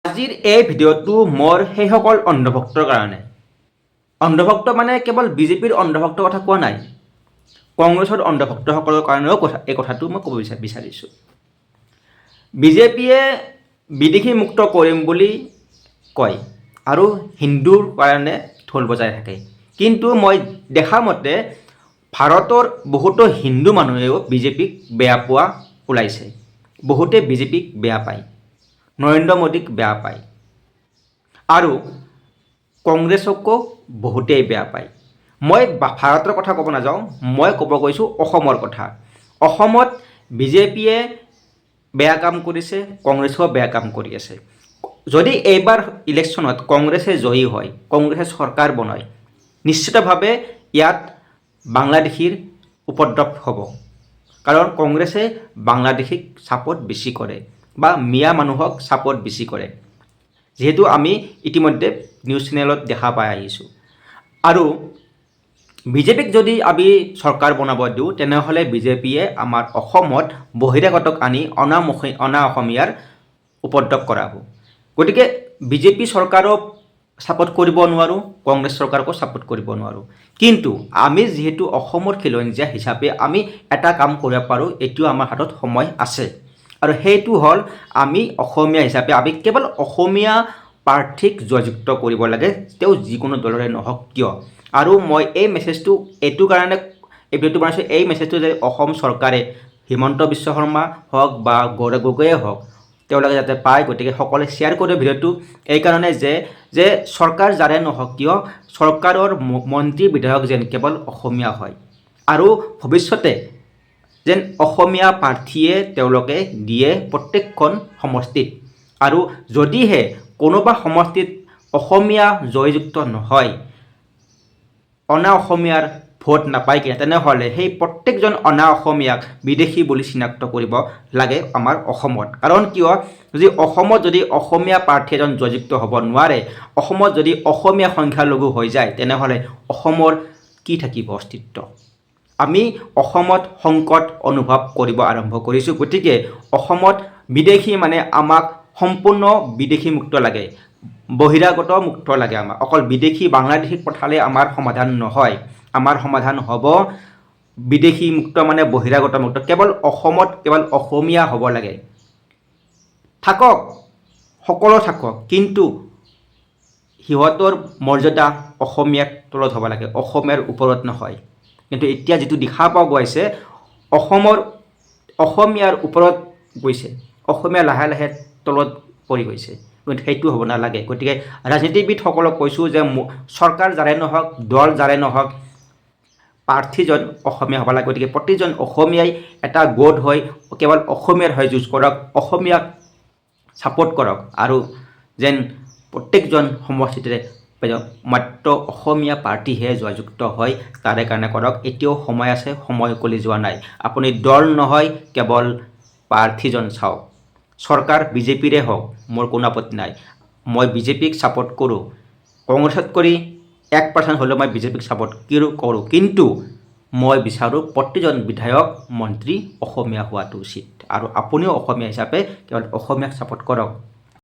আজিৰ এই ভিডিঅ'টো মোৰ সেইসকল অন্ধভক্তৰ কাৰণে। অন্ধভক্ত মানে কেৱল বিজেপিৰ অন্ধভক্তৰ কথা কোৱা নাই, কংগ্ৰেছৰ অন্ধভক্তসকলৰ কাৰণেও এই কথাটো মই ক'ব বিচাৰিছোঁ। বিজেপিয়ে বিদেশী মুক্ত কৰিম বুলি কয় আৰু হিন্দুৰ কাৰণে ঢোল বজাই থাকে, কিন্তু মই দেখা মতে ভাৰতৰ বহুতো হিন্দু মানুহেও বিজেপিক বেয়া পোৱা ওলাইছে। বহুতে বিজেপিক বেয়া পায়, নৰেন্দ্ৰ মোদীক বেয়া পায় আৰু কংগ্ৰেছকো বহুতেই বেয়া পায়। মই ভাৰতৰ কথা ক'ব নাযাওঁ, মই ক'ব গৈছোঁ অসমৰ কথা। অসমত বিজেপিয়ে বেয়া কাম কৰিছে, কংগ্ৰেছেও বেয়া কাম কৰি আছে। যদি এইবাৰ ইলেকশ্যনত কংগ্ৰেছে জয়ী হয়, কংগ্ৰেছে চৰকাৰ বনায়, নিশ্চিতভাৱে ইয়াত বাংলাদেশীৰ উপদ্ৰৱ হ'ব, কাৰণ কংগ্ৰেছে বাংলাদেশীক ছাপোৰ্ট বেছি কৰে বা মিয়া মানুহক ছাপোৰ্ট বেছি কৰে, যিহেতু আমি ইতিমধ্যে নিউজ চেনেলত দেখা পাই আহিছোঁ। আৰু বিজেপিক যদি আমি চৰকাৰ বনাব দিওঁ, তেনেহ'লে বিজেপিয়ে আমাৰ অসমত বহিৰাগতক আনি অনা অসমীয়াৰ উপদ্ৰৱ কৰাব। গতিকে বিজেপি চৰকাৰক ছাপোৰ্ট কৰিব নোৱাৰোঁ, কংগ্ৰেছ চৰকাৰকো ছাপোৰ্ট কৰিব নোৱাৰোঁ। কিন্তু আমি যিহেতু অসমৰ খিলঞ্জীয়া হিচাপে আমি এটা কাম কৰিব পাৰোঁ, এইটো আমাৰ হাতত সময় আছে। আৰু সেইটো হ'ল আমি অসমীয়া হিচাপে আমি কেৱল অসমীয়া প্ৰাৰ্থীক জয়যুক্ত কৰিব লাগে, তেওঁ যিকোনো দলৰে নহওক কিয়। আৰু মই এই মেছেজটো এইটো কাৰণে এই ভিডিঅ'টো বনাইছোঁ, এই মেছেজটো যে অসম চৰকাৰে হিমন্ত বিশ্ব শৰ্মা হওক বা গৌৰৱ গগৈয়ে হওক, তেওঁলোকে যাতে পায়। গতিকে সকলোৱে শ্বেয়াৰ কৰে ভিডিঅ'টো, এইকাৰণে যে চৰকাৰ যাৰে নহওক কিয়, চৰকাৰৰ মন্ত্ৰী বিধায়ক যেন কেৱল অসমীয়া হয় আৰু ভৱিষ্যতে যেন অসমীয়া প্ৰাৰ্থীয়ে তেওঁলোকে দিয়ে প্ৰত্যেকখন সমষ্টিত। আৰু যদিহে কোনোবা সমষ্টিত অসমীয়া জয়যুক্ত নহয়, অনা অসমীয়াৰ ভোট নাপায় কিনে, তেনেহ'লে সেই প্ৰত্যেকজন অনা অসমীয়াক বিদেশী বুলি চিনাক্ত কৰিব লাগে আমাৰ অসমত। কাৰণ কিয়, যদি অসমত যদি অসমীয়া প্ৰাৰ্থী এজন জয়যুক্ত হ'ব নোৱাৰে, অসমত যদি অসমীয়া সংখ্যালঘু হৈ যায়, তেনেহ'লে অসমৰ কি থাকিব অস্তিত্ব। আমি অসমত সংকট অনুভৱ কৰিব আৰম্ভ কৰিছোঁ। গতিকে অসমত বিদেশী মানে আমাক সম্পূৰ্ণ বিদেশী মুক্ত লাগে, বহিৰাগত মুক্ত লাগে আমাক। অকল বিদেশী বাংলাদেশীক পঠালে আমাৰ সমাধান নহয়, আমাৰ সমাধান হ'ব বিদেশী মুক্ত মানে বহিৰাগত মুক্ত। কেৱল অসমত কেৱল অসমীয়া হ'ব লাগে, থাকক সকলো থাকক, কিন্তু সিহঁতৰ মৰ্যাদা অসমীয়াৰ তলত হ'ব লাগে, অসমীয়াৰ ওপৰত নহয়। কিন্তু এতিয়া যিটো দেখা পোৱা গৈছে, অসমীয়াৰ ওপৰত গৈছে, অসমীয়া লাহে লাহে তলত পৰি গৈছে। গতিকে সেইটো হ'ব নালাগে। গতিকে ৰাজনীতিবিদসকলক কৈছোঁ যে চৰকাৰ যাৰে নহওক, দল যাৰে নহওক, প্ৰাৰ্থীজন অসমীয়া হ'ব লাগে। গতিকে প্ৰতিজন অসমীয়াই এটা গোট হৈ কেৱল অসমীয়াৰ হৈ যুঁজ কৰক, অসমীয়াক ছাপোৰ্ট কৰক আৰু যেন প্ৰত্যেকজন সমষ্টিতে মাত্ৰ অসমীয়া প্ৰাৰ্থীহে জয়যুক্ত হয়, তাৰে কাৰণে কৰক। এতিয়াও সময় আছে, সময় উকলি যোৱা নাই। আপুনি দল নহয়, কেৱল প্ৰাৰ্থীজন চাওক। চৰকাৰ বিজেপিৰে হওক, মোৰ কোনো আপত্তি নাই, মই বিজেপিক ছাপোৰ্ট কৰোঁ। কংগ্ৰেছত কৰি 1% হ'লেও মই বিজেপিক ছাপোৰ্ট কৰোঁ, কিন্তু মই বিচাৰোঁ প্ৰতিজন বিধায়ক মন্ত্ৰী অসমীয়া হোৱাটো উচিত। আৰু আপুনিও অসমীয়া হিচাপে কেৱল অসমীয়াক ছাপোৰ্ট কৰক।